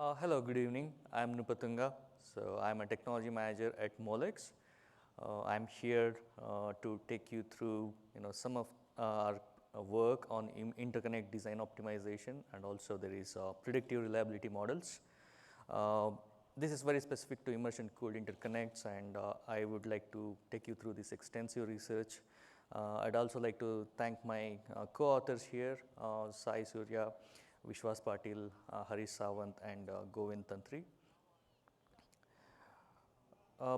Hello, good evening. I'm Nrupathunga. So I'm a technology manager at Molex. I'm here to take you through some of our work on interconnect design optimization, and also there is predictive reliability models. This is very specific to immersion cooled interconnects, and I would like to take you through this extensive research. I'd also like to thank my co-authors here, Sai Surya, Vishwas Patil, Harish Sawant, and Govind Tantri.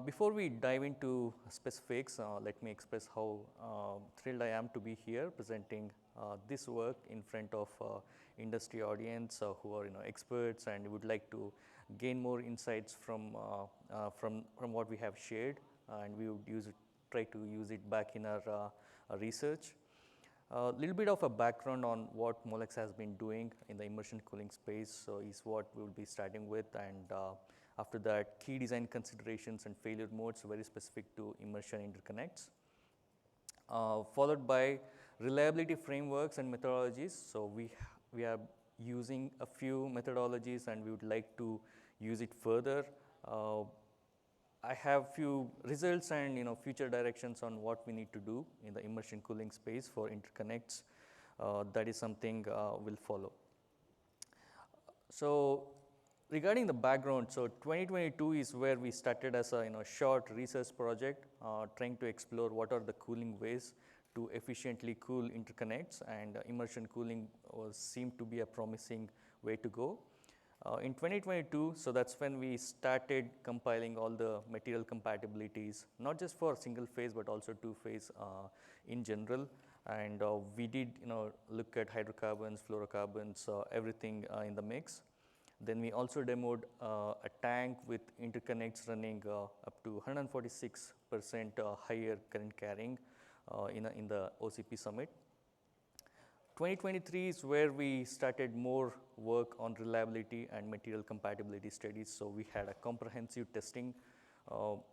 Before we dive into specifics, let me express how thrilled I am to be here presenting this work in front of industry audience who are experts and would like to gain more insights from what we have shared, and we would try to use it back in our research. A little bit of a background on what Molex has been doing in the immersion cooling space is what we will be starting with, and after that key design considerations and failure modes very specific to immersion interconnects, followed by reliability frameworks and methodologies. So we are using a few methodologies and we would like to use it further. I have few results and future directions on what we need to do in the immersion cooling space for interconnects. That is something will follow. So regarding the background, so 2022 is where we started as a short research project trying to explore what are the cooling ways to efficiently cool interconnects, and immersion cooling seemed to be a promising way to go. In 2022, so that's when we started compiling all the material compatibilities, not just for single phase but also two phase in general, and we did look at hydrocarbons, fluorocarbons, everything in the mix. Then we also demoed a tank with interconnects running up to 146% higher current carrying in the OCP summit. 2023 is where we started more work on reliability and material compatibility studies. So we had a comprehensive testing,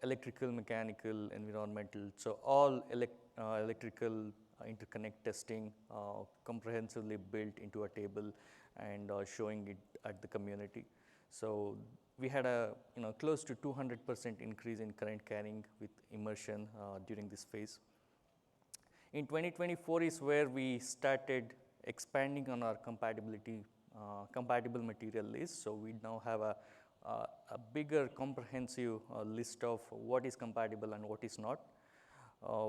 electrical, mechanical, environmental, so all electrical interconnect testing comprehensively built into a table and showing it at the community. So we had a close to 200% increase in current carrying with immersion during this phase. In 2024 is where we started expanding on our compatible material list. So we now have a bigger comprehensive list of what is compatible and what is not.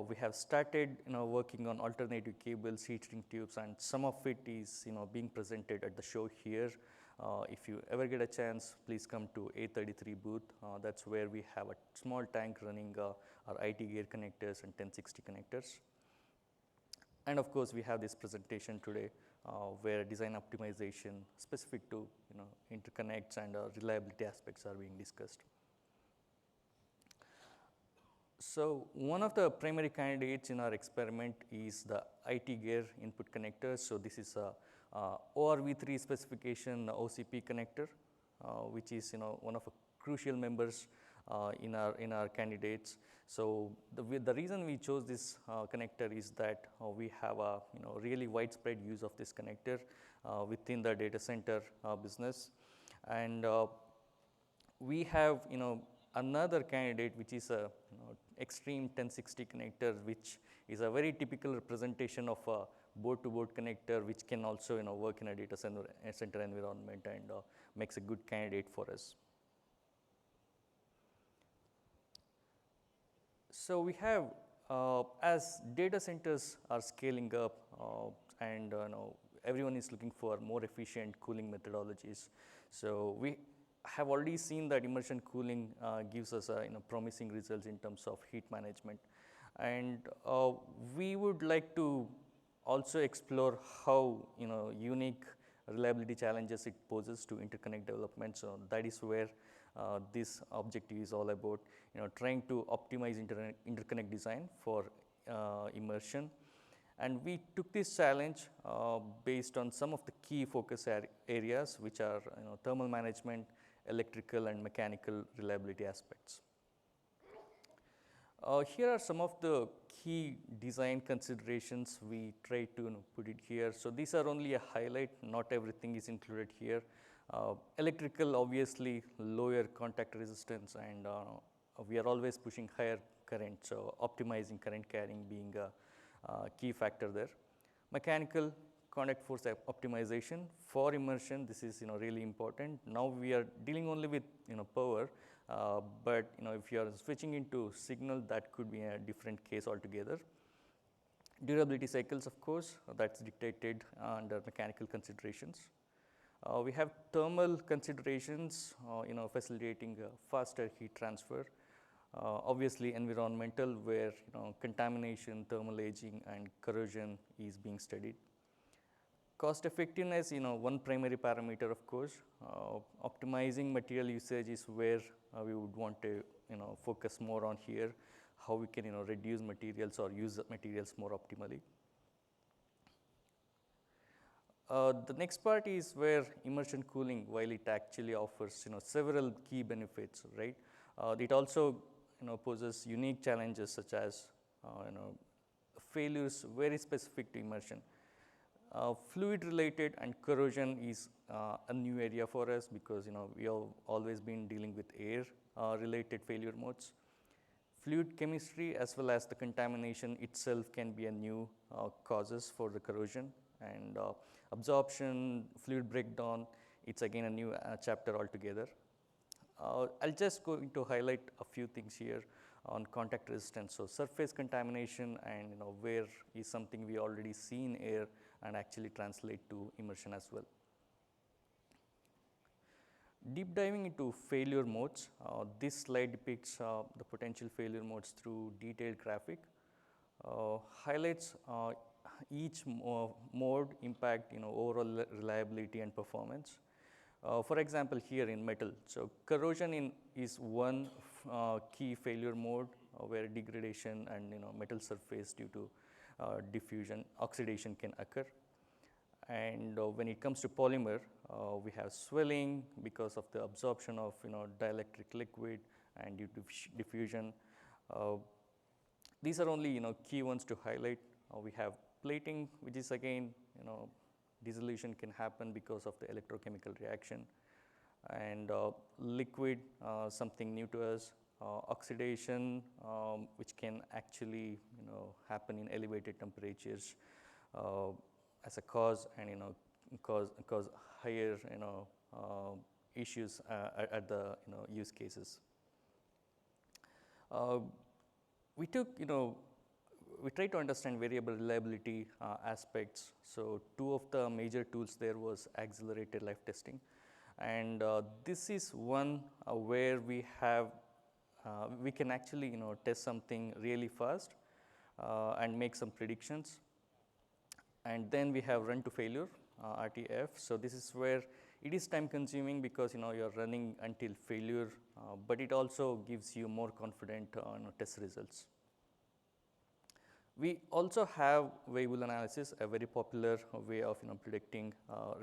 We have started working on alternative cables, heat shrink tubes, and some of it is being presented at the show here. If you ever get a chance, please come to A33 booth. That's where we have a small tank running our IT gear connectors and 1060 connectors. And of course, we have this presentation today where design optimization specific to interconnects and reliability aspects are being discussed. So one of the primary candidates in our experiment is the IT gear input connector. So this is a ORV3 specification OCP connector, which is one of the crucial members in our candidates. So the reason we chose this connector is that we have a really widespread use of this connector within the data center business, and we have another candidate which is a extreme 1060 connector, which is a very typical representation of a board-to-board connector, which can also work in a data center environment and makes a good candidate for us. So we have, as data centers are scaling up and everyone is looking for more efficient cooling methodologies. So we have already seen that immersion cooling gives us promising results in terms of heat management, and we would like to also explore how unique reliability challenges it poses to interconnect development. So that is where this objective is all about, trying to optimize interconnect design for immersion. And we took this challenge based on some of the key focus areas, which are thermal management, electrical and mechanical reliability aspects. Here are some of the key design considerations we try to put it here. So these are only a highlight, not everything is included here. Electrical, obviously, lower contact resistance, and we are always pushing higher current, so optimizing current carrying being a key factor there. Mechanical, contact force optimization. For immersion, this is really important. Now we are dealing only with power, but if you are switching into signal, that could be a different case altogether. Durability cycles, of course, that's dictated under mechanical considerations. We have thermal considerations, facilitating faster heat transfer. Obviously, environmental, where contamination, thermal aging, and corrosion is being studied. Cost effectiveness, one primary parameter, of course. Optimizing material usage is where we would want to focus more on here, how we can reduce materials or use materials more optimally. The next part is where immersion cooling, while it actually offers several key benefits, right? It also poses unique challenges such as failures very specific to immersion. Fluid related and corrosion is a new area for us because we have always been dealing with air related failure modes. Fluid chemistry as well as the contamination itself can be a new causes for the corrosion, and absorption, fluid breakdown, it's again a new chapter altogether. I'll just going to highlight a few things here on contact resistance. So surface contamination and where is something we already see in air and actually translate to immersion as well. Deep diving into failure modes, this slide depicts the potential failure modes through detailed graphic, highlights each mode impact overall reliability and performance. For example, here in metal, so corrosion is one key failure mode where degradation and metal surface due to diffusion, oxidation can occur. And when it comes to polymer, we have swelling because of the absorption of dielectric liquid and due to diffusion. These are only key ones to highlight. We have plating, which is again dissolution can happen because of the electrochemical reaction, and liquid, something new to us. Oxidation, which can actually happen in elevated temperatures as a cause, and cause higher issues at the use cases. We took we tried to understand variable reliability aspects. So two of the major tools there was accelerated life testing, and this is one where we have we can actually test something really fast and make some predictions. And then we have run to failure, RTF. So this is where it is time consuming because you are running until failure, but it also gives you more confident test results. We also have variable analysis, a very popular way of predicting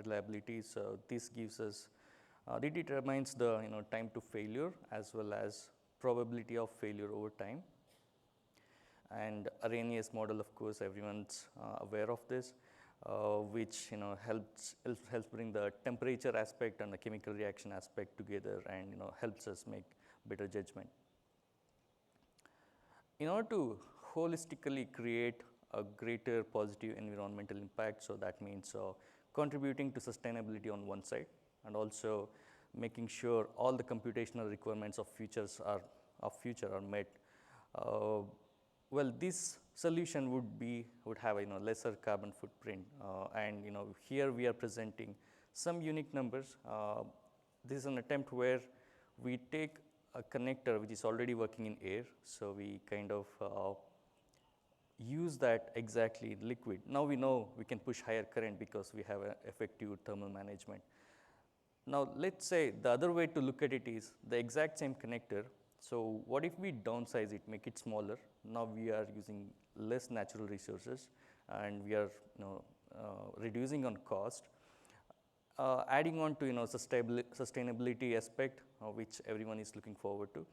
reliability. So this gives us it determines the time to failure as well as probability of failure over time. And Arrhenius model, of course, everyone's aware of this, which helps bring the temperature aspect and the chemical reaction aspect together, and helps us make better judgment. In order to holistically create a greater positive environmental impact, so that means contributing to sustainability on one side, and also making sure all the computational requirements of future are met. Well, this solution would have a lesser carbon footprint, and here we are presenting some unique numbers. This is an attempt where we take a connector which is already working in air, so we kind of use that exactly in liquid. Now we know we can push higher current because we have effective thermal management. Now let's say the other way to look at it is the exact same connector. So what if we downsize it, make it smaller? Now we are using less natural resources, and we are reducing on cost, adding on to sustainability aspect, which everyone is looking forward to.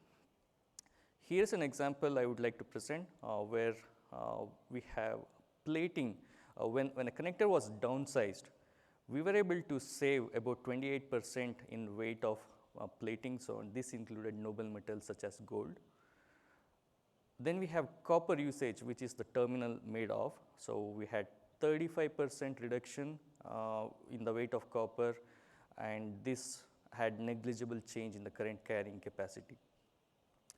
Here's an example I would like to present where we have plating. When a connector was downsized, we were able to save about 28% in weight of plating. So, this included noble metals such as gold. Then we have copper usage, which is the terminal made of. So, we had 35% reduction in the weight of copper, and this had negligible change in the current carrying capacity.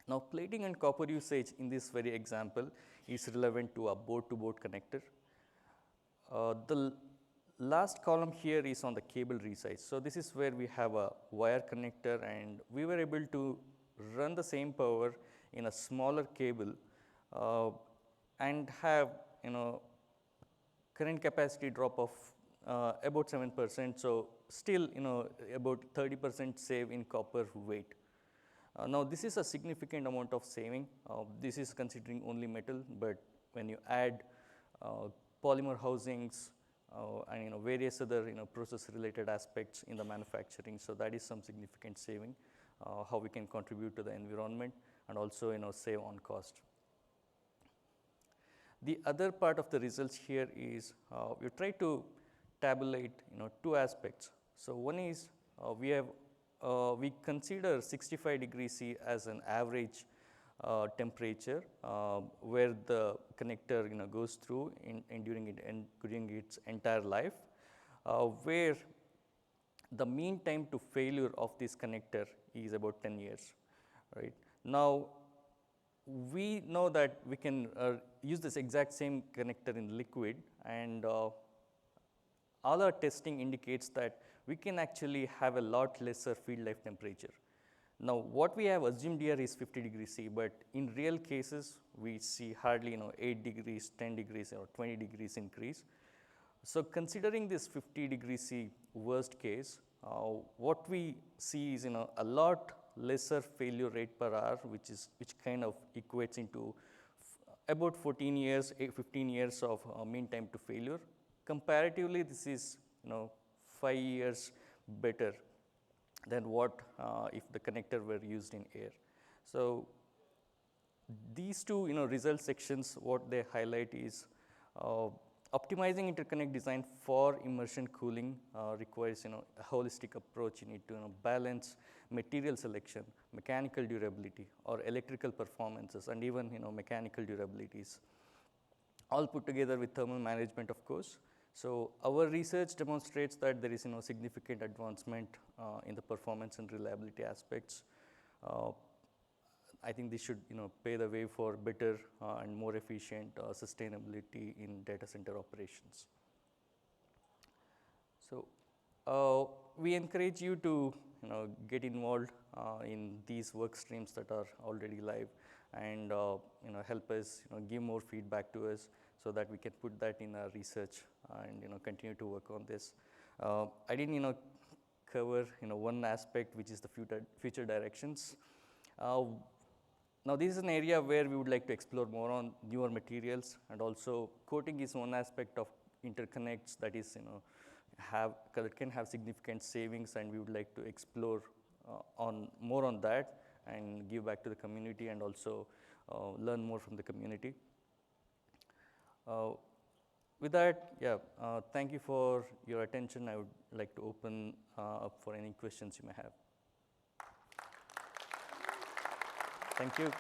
Now, plating and copper usage in this very example is relevant to a board-to-board connector. The last column here is on the cable resize. So, this is where we have a wire connector, and we were able to run the same power in a smaller cable and have current capacity drop of about 7%. So, still about 30% save in copper weight. Now, this is a significant amount of saving. This is considering only metal, but when you add polymer housings and various other process related aspects in the manufacturing, so that is some significant saving, how we can contribute to the environment and also save on cost. The other part of the results here is we try to tabulate two aspects. So, one is we consider 65 degrees C as an average temperature where the connector goes through during its entire life, where the mean time to failure of this connector is about 10 years. Right now, we know that we can use this exact same connector in liquid, and all our testing indicates that we can actually have a lot lesser field life temperature. Now, what we have assumed here is 50 degrees C, but in real cases we see hardly 8 degrees, 10 degrees or 20 degrees increase. So, considering this 50 degrees C worst case, what we see is a lot lesser failure rate per hour, which kind of equates into about 14 years, 15 years of mean time to failure. Comparatively, this is 5 years better than what if the connector were used in air. So, these two result sections, what they highlight is optimizing interconnect design for immersion cooling requires a holistic approach. You need to balance material selection, mechanical durability or electrical performances, and even mechanical durabilities, all put together with thermal management, of course. So, our research demonstrates that there is significant advancement in the performance and reliability aspects. I think this should pave the way for better and more efficient sustainability in data center operations. So, we encourage you to get involved in these work streams that are already live, and help us give more feedback to us, so that we can put that in our research and continue to work on this. I didn't cover one aspect, which is the future directions. Now, this is an area where we would like to explore more on newer materials, and also coating is one aspect of interconnects that is that can have significant savings, and we would like to explore more on that and give back to the community, and also learn more from the community. With that, thank you for your attention. I would like to open up for any questions you may have. Thank you.